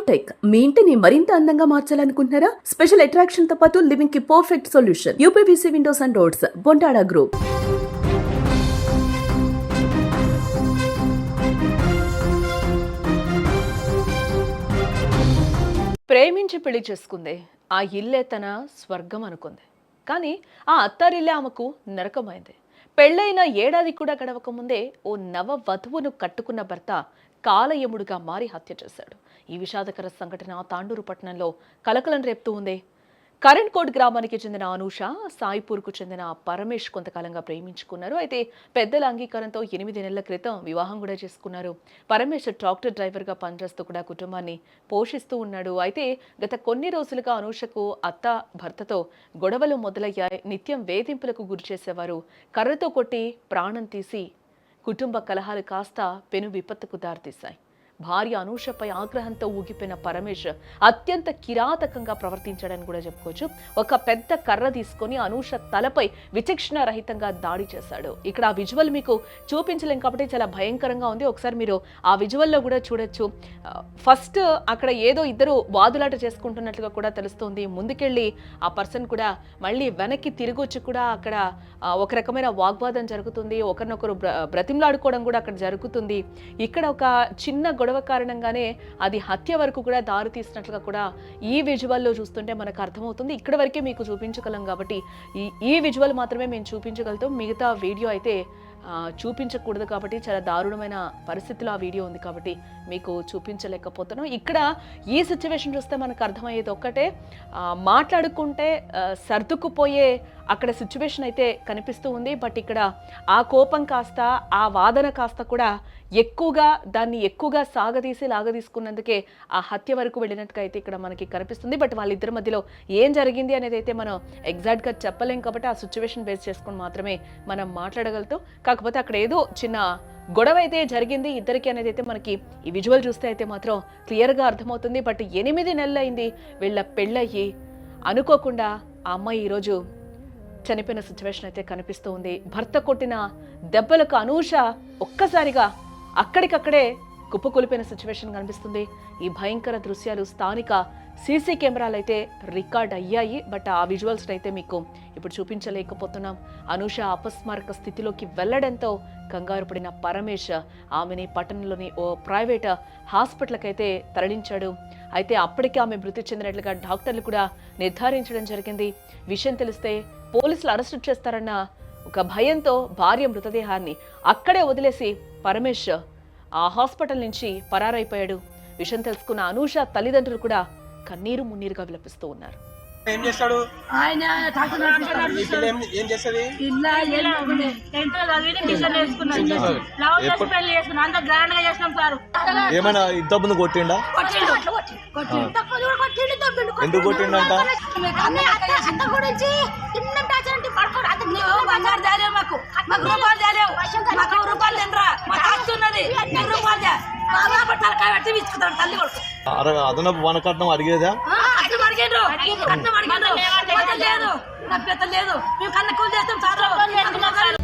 ఫైన్టెక్ మీ ఇంటిని మరింత అందంగా మార్చాలనుకుంటున్నారా? స్పెషల్ అట్రాక్షన్ తో పాటు లివింగ్ కి perfect solution UPVC windows and doors, Bontada group. ప్రేమించి పెళ్లి చేసుకుంది. ఆ ఇల్లే తన స్వర్గం అనుకుంది. కానీ ఆ అత్తారిల్లే ఆమెకు నరకమైంది. పెళ్ళైన ఏడాది కూడా గడవక ముందే ఓ నవ వధువును కట్టుకున్న భర్త కాలయముడుగా మారి హత్య చేశాడు. ఈ విషాదకర సంఘటన తాండూరు పట్టణంలో కలకలం రేపుతూ ఉంది. కరెంట్ కోట్ గ్రామానికి చెందిన అనూష, సాయిపూర్కు చెందిన పరమేష్ కొంతకాలంగా ప్రేమించుకున్నారు. అయితే పెద్దల అంగీకారంతో 8 నెలల క్రితం వివాహం కూడా చేసుకున్నారు. పరమేష్ ట్రాక్టర్ డ్రైవర్గా పనిచేస్తూ కూడా కుటుంబాన్ని పోషిస్తూ ఉన్నాడు. అయితే గత కొన్ని రోజులుగా అనూషకు అత్త, భర్తతో గొడవలు మొదలయ్యాయి. నిత్యం వేధింపులకు గురి చేసేవారు. కర్రతో కొట్టి ప్రాణం తీసి కుటుంబ కలహాలు కాస్త పెను విపత్తుకు దారితీశాయి. భార్య అనూషపై ఆగ్రహంతో ఊగిపోయిన పరమేష్ అత్యంత కిరాతకంగా ప్రవర్తించాడని కూడా చెప్పుకోవచ్చు. ఒక పెద్ద కర్ర తీసుకొని అనూష తలపై విచక్షణ రహితంగా దాడి చేశాడు. ఇక్కడ ఆ విజువల్ మీకు చూపించలేం కాబట్టి చాలా భయంకరంగా ఉంది. ఒకసారి మీరు ఆ విజువల్లో కూడా చూడొచ్చు. ఫస్ట్ అక్కడ ఏదో ఇద్దరు వాదులాట చేసుకుంటున్నట్లుగా కూడా తెలుస్తుంది. ముందుకెళ్ళి ఆ పర్సన్ కూడా మళ్ళీ వెనక్కి తిరిగొచ్చి కూడా అక్కడ ఒక రకమైన వాగ్వాదం జరుగుతుంది. ఒకరినొకరు బ్రతిమలాడుకోవడం కూడా అక్కడ జరుగుతుంది. ఇక్కడ ఒక చిన్న గొడవ కారణంగానే అది హత్య వరకు కూడా దారి తీసినట్లుగా కూడా ఈ విజువల్లో చూస్తుంటే మనకు అర్థమవుతుంది. ఇక్కడ వరకే మీకు చూపించగలం కాబట్టి ఈ విజువల్ మాత్రమే మేము చూపించగలుగుతాం. మిగతా వీడియో అయితే చూపించకూడదు కాబట్టి చాలా దారుణమైన పరిస్థితిలో ఆ వీడియో ఉంది కాబట్టి మీకు చూపించలేకపోతున్నాం. ఇక్కడ ఈ సిచ్యువేషన్ చూస్తే మనకు అర్థమయ్యేది ఒక్కటే, మాట్లాడుకుంటే సర్దుకుపోయే అక్కడ సిచ్యువేషన్ అయితే కనిపిస్తూ ఉంది. బట్ ఇక్కడ ఆ కోపం కాస్త, ఆ వాదన కాస్త కూడా దాన్ని ఎక్కువగా లాగదీసుకున్నందుకే ఆ హత్య వరకు వెళ్ళినట్టుగా అయితే ఇక్కడ మనకి కనిపిస్తుంది. బట్ వాళ్ళిద్దరి మధ్యలో ఏం జరిగింది అనేది అయితే మనం ఎగ్జాక్ట్గా చెప్పలేం కాబట్టి ఆ సిచ్యువేషన్ బేస్ చేసుకొని మాత్రమే మనం మాట్లాడగలుగుతాం. కాకపోతే అక్కడ ఏదో చిన్న గొడవ అయితే జరిగింది ఇద్దరికి అనేది అయితే మనకి ఈ విజువల్ చూస్తే అయితే మాత్రం క్లియర్గా అర్థమవుతుంది. బట్ 8 నెలలు అయింది వీళ్ళ పెళ్ళయ్యి. అనుకోకుండా ఆ అమ్మాయి ఈరోజు చనిపోయిన సిచ్యువేషన్ అయితే కనిపిస్తూ ఉంది. భర్త కొట్టిన దెబ్బలకు అనూష ఒక్కసారిగా అక్కడికక్కడే కుప్పకూలిపోయిన సిచ్యువేషన్ కనిపిస్తుంది. ఈ భయంకర దృశ్యాలు స్థానిక సీసీ కెమెరాలు అయితే రికార్డ్ అయ్యాయి. బట్ ఆ విజువల్స్ అయితే మీకు ఇప్పుడు చూపించలేకపోతున్నాం. అనూష అపస్మారక స్థితిలోకి వెళ్లడంతో కంగారు పడిన పరమేష్ ఆమెని పట్టణంలోని ఓ ప్రైవేట్ హాస్పిటల్కి అయితే తరలించాడు. అయితే అప్పటికే ఆమె మృతి చెందినట్లుగా డాక్టర్లు కూడా నిర్ధారించడం జరిగింది. విషయం తెలిస్తే పోలీసులు అరెస్టు చేస్తారన్న ఒక భయంతో భార్య మృతదేహాన్ని అక్కడే వదిలేసి పరమేష్ ఆ హాస్పిటల్ నుంచి పరారైపోయాడు. విషయం తెలుసుకున్న అనూష తల్లిదండ్రులు కూడా కన్నీరు మున్నీరుగా విలపిస్తూ ఉన్నారు. ఏం చేస్తాడు ఆయన? ఏం చేస్తుంది? ఏమైనా ఇంతకుముందు కొట్టిండా? ఎందుకు కొట్టిండంట? అదనపు వనకట్నం అడిగేదా? లేదు, నా పెద్ద లేదు. మేము కన్న కూలి చేస్తాం.